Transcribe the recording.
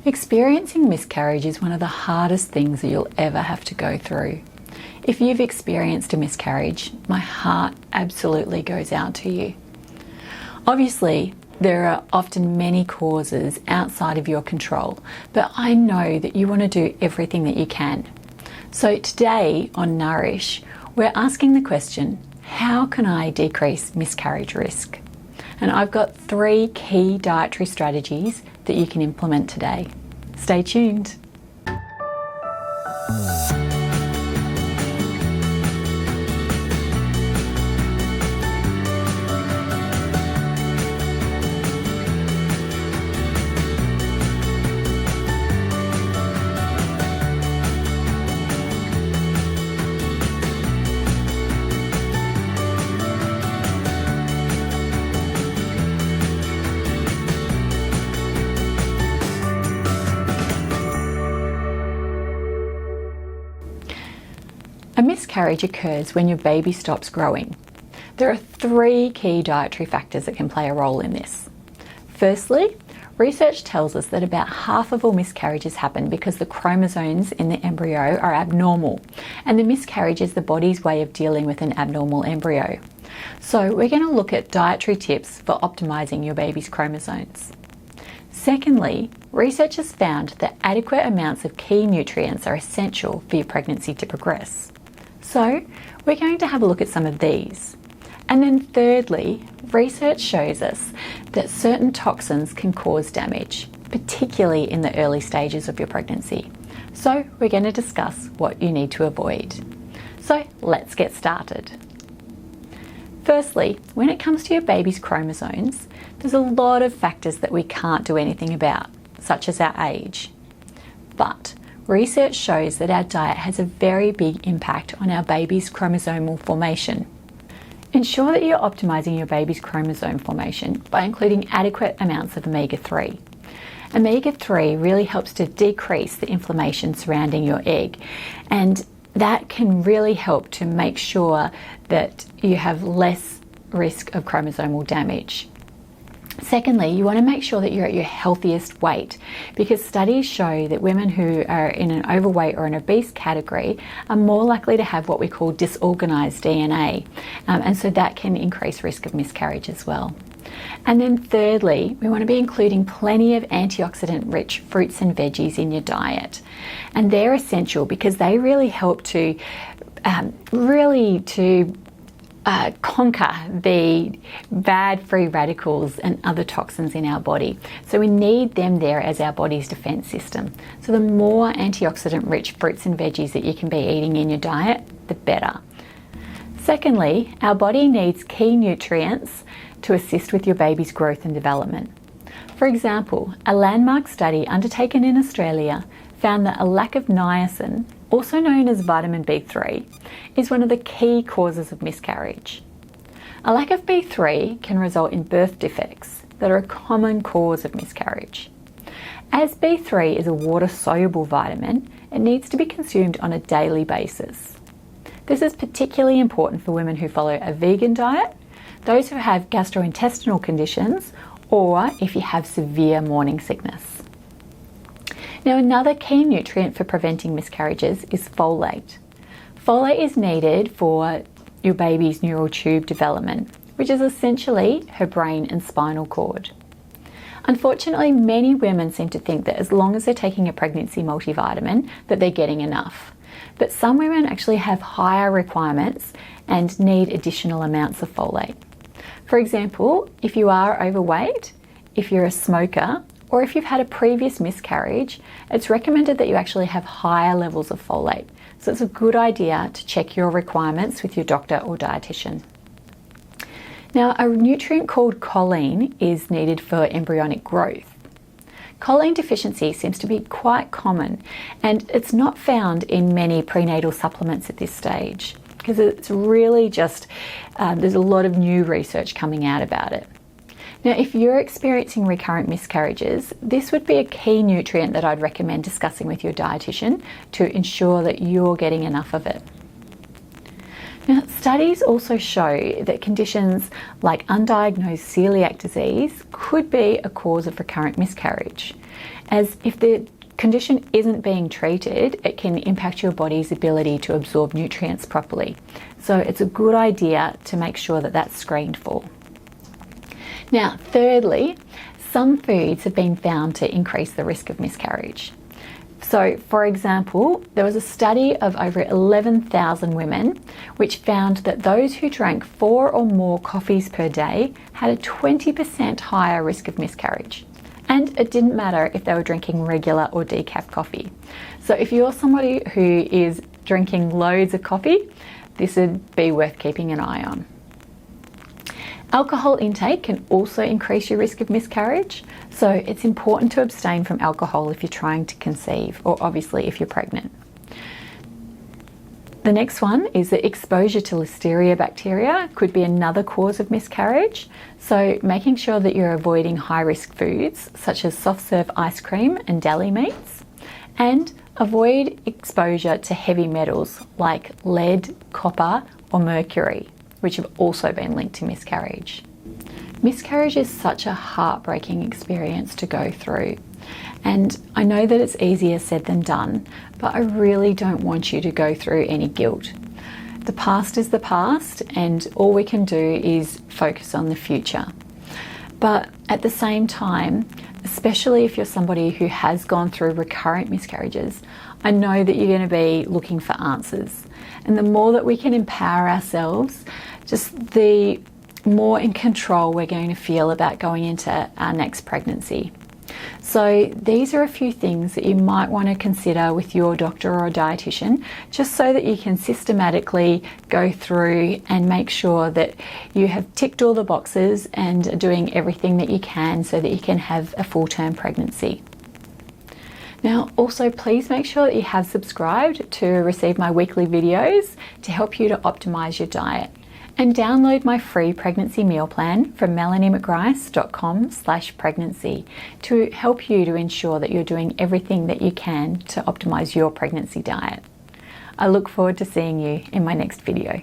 Experiencing miscarriage is one of the hardest things that you'll ever have to go through. If you've experienced a miscarriage, my heart absolutely goes out to you. Obviously, there are often many causes outside of your control, but I know that you want to do everything that you can. So today on Nourish, we're asking the question, how can I decrease miscarriage risk? And I've got 3 key dietary strategies that you can implement today. Stay tuned. A miscarriage occurs when your baby stops growing. There are 3 key dietary factors that can play a role in this. Firstly, research tells us that about half of all miscarriages happen because the chromosomes in the embryo are abnormal, and the miscarriage is the body's way of dealing with an abnormal embryo. So we're going to look at dietary tips for optimizing your baby's chromosomes. Secondly, research has found that adequate amounts of key nutrients are essential for your pregnancy to progress. So we're going to have a look at some of these. And then thirdly, research shows us that certain toxins can cause damage, particularly in the early stages of your pregnancy. So we're going to discuss what you need to avoid. So let's get started. Firstly, when it comes to your baby's chromosomes, there's a lot of factors that we can't do anything about, such as our age. But research shows that our diet has a very big impact on our baby's chromosomal formation. Ensure that you're optimizing your baby's chromosome formation by including adequate amounts of omega-3. Omega-3 really helps to decrease the inflammation surrounding your egg, and that can really help to make sure that you have less risk of chromosomal damage. Secondly, you want to make sure that you're at your healthiest weight, because studies show that women who are in an overweight or an obese category are more likely to have what we call disorganized DNA, and so that can increase risk of miscarriage as well. And then thirdly, we want to be including plenty of antioxidant-rich fruits and veggies in your diet, and they're essential because they really help to conquer the bad free radicals and other toxins in our body. So we need them there as our body's defense system. So the more antioxidant-rich fruits and veggies that you can be eating in your diet, the better. Secondly, our body needs key nutrients to assist with your baby's growth and development. For example, a landmark study undertaken in Australia found that a lack of niacin, also known as vitamin B3, is one of the key causes of miscarriage. A lack of B3 can result in birth defects that are a common cause of miscarriage. As B3 is a water-soluble vitamin, it needs to be consumed on a daily basis. This is particularly important for women who follow a vegan diet, those who have gastrointestinal conditions, or if you have severe morning sickness. Now, another key nutrient for preventing miscarriages is folate. Folate is needed for your baby's neural tube development, which is essentially her brain and spinal cord. Unfortunately, many women seem to think that as long as they're taking a pregnancy multivitamin, that they're getting enough. But some women actually have higher requirements and need additional amounts of folate. For example, if you are overweight, if you're a smoker, or if you've had a previous miscarriage, it's recommended that you actually have higher levels of folate. So it's a good idea to check your requirements with your doctor or dietitian. Now, a nutrient called choline is needed for embryonic growth. Choline deficiency seems to be quite common, and it's not found in many prenatal supplements at this stage, because it's really just, there's a lot of new research coming out about it. Now, if you're experiencing recurrent miscarriages, this would be a key nutrient that I'd recommend discussing with your dietitian to ensure that you're getting enough of it. Now, studies also show that conditions like undiagnosed celiac disease could be a cause of recurrent miscarriage. as if the condition isn't being treated, it can impact your body's ability to absorb nutrients properly. So it's a good idea to make sure that that's screened for. Now, thirdly, some foods have been found to increase the risk of miscarriage. So, for example, there was a study of over 11,000 women which found that those who drank 4 or more coffees per day had a 20% higher risk of miscarriage. And it didn't matter if they were drinking regular or decaf coffee. So if you're somebody who is drinking loads of coffee, this would be worth keeping an eye on. Alcohol intake can also increase your risk of miscarriage, so it's important to abstain from alcohol if you're trying to conceive, or obviously if you're pregnant. The next one is that exposure to listeria bacteria could be another cause of miscarriage, so making sure that you're avoiding high-risk foods such as soft-serve ice cream and deli meats, and avoid exposure to heavy metals like lead, copper or mercury, which have also been linked to miscarriage. Miscarriage is such a heartbreaking experience to go through, and I know that it's easier said than done, but I really don't want you to go through any guilt. The past is the past, and all we can do is focus on the future. But at the same time, especially if you're somebody who has gone through recurrent miscarriages, I know that you're going to be looking for answers. And the more that we can empower ourselves, just the more in control we're going to feel about going into our next pregnancy. So these are a few things that you might want to consider with your doctor or dietitian, just so that you can systematically go through and make sure that you have ticked all the boxes and are doing everything that you can so that you can have a full-term pregnancy. Now, also please make sure that you have subscribed to receive my weekly videos to help you to optimize your diet. And download my free pregnancy meal plan from melaniemcgrice.com/pregnancy to help you to ensure that you're doing everything that you can to optimize your pregnancy diet. I look forward to seeing you in my next video.